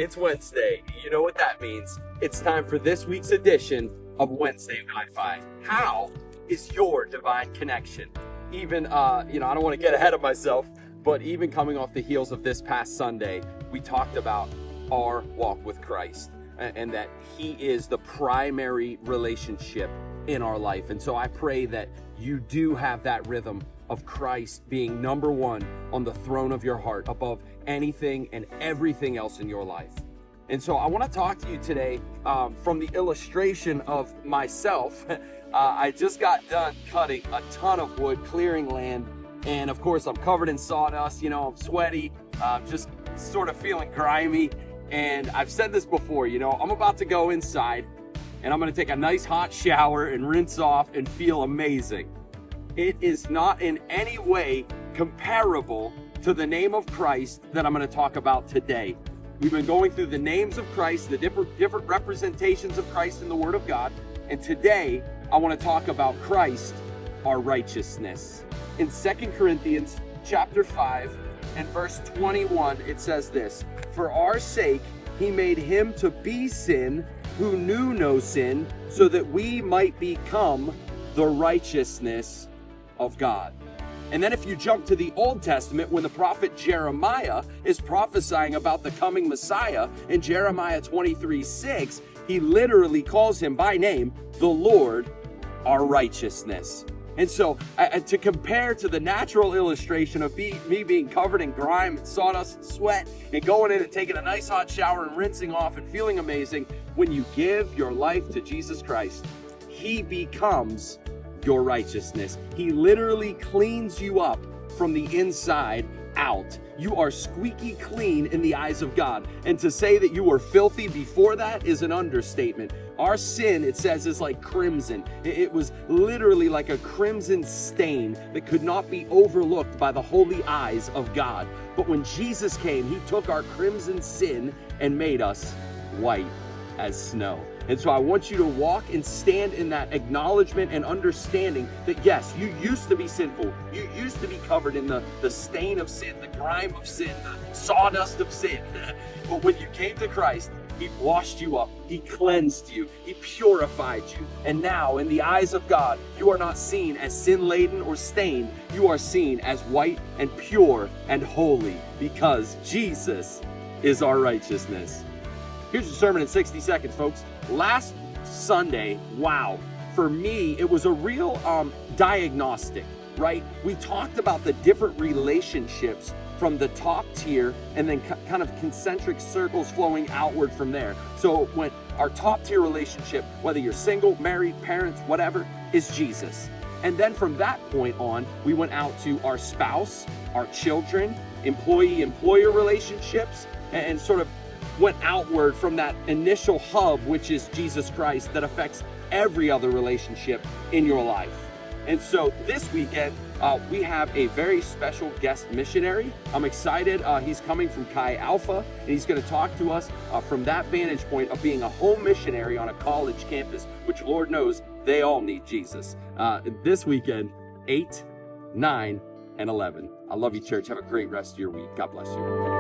It's Wednesday. You know what that means. It's time for this week's edition of Wednesday Wi-Fi. How is your divine connection? Even, I don't want to get ahead of myself, but even coming off the heels of this past Sunday, we talked about our walk with Christ and that He is the primary relationship in our life. And so I pray that you do have that rhythm of Christ being number one on the throne of your heart above anything and everything else in your life. And so I want to talk to you today from the illustration of myself. I just got done cutting a ton of wood, clearing land, and of course I'm covered in sawdust. I'm sweaty, just sort of feeling grimy. And I've said this before, I'm about to go inside and I'm going to take a nice hot shower and rinse off and feel amazing. It is not in any way comparable to the name of Christ that I'm going to talk about today. We've been going through the names of Christ, the different representations of Christ in the Word of God. And today I want to talk about Christ, our righteousness. In 2 Corinthians chapter 5 and verse 21, it says this: "For our sake He made Him to be sin who knew no sin, so that we might become the righteousness of God." And then if you jump to the Old Testament, when the prophet Jeremiah is prophesying about the coming Messiah, in Jeremiah 23:6, he literally calls him by name, the Lord, our righteousness. And so to compare to the natural illustration of me being covered in grime and sawdust and sweat and going in and taking a nice hot shower and rinsing off and feeling amazing, when you give your life to Jesus Christ, He becomes your righteousness. He literally cleans you up from the inside out. You are squeaky clean in the eyes of God. And to say that you were filthy before that is an understatement. Our sin, it says, is like crimson. It was literally like a crimson stain that could not be overlooked by the holy eyes of God. But when Jesus came, He took our crimson sin and made us white as snow. And so I want you to walk and stand in that acknowledgement and understanding that yes, you used to be sinful. You used to be covered in the stain of sin, the grime of sin, the sawdust of sin. But when you came to Christ, He washed you up. He cleansed you. He purified you. And now in the eyes of God, you are not seen as sin-laden or stained. You are seen as white and pure and holy because Jesus is our righteousness. Here's your sermon in 60 seconds, folks. Last Sunday, wow, for me, it was a real diagnostic, right? We talked about the different relationships from the top tier and then kind of concentric circles flowing outward from there. So when our top tier relationship, whether you're single, married, parents, whatever, is Jesus. And then from that point on, we went out to our spouse, our children, employee-employer relationships, and sort of went outward from that initial hub, which is Jesus Christ, that affects every other relationship in your life. And so this weekend, we have a very special guest missionary. I'm excited. He's coming from Chi Alpha, and he's going to talk to us from that vantage point of being a home missionary on a college campus, which Lord knows they all need Jesus. This weekend, 8, 9, and 11. I love you, church. Have a great rest of your week. God bless you.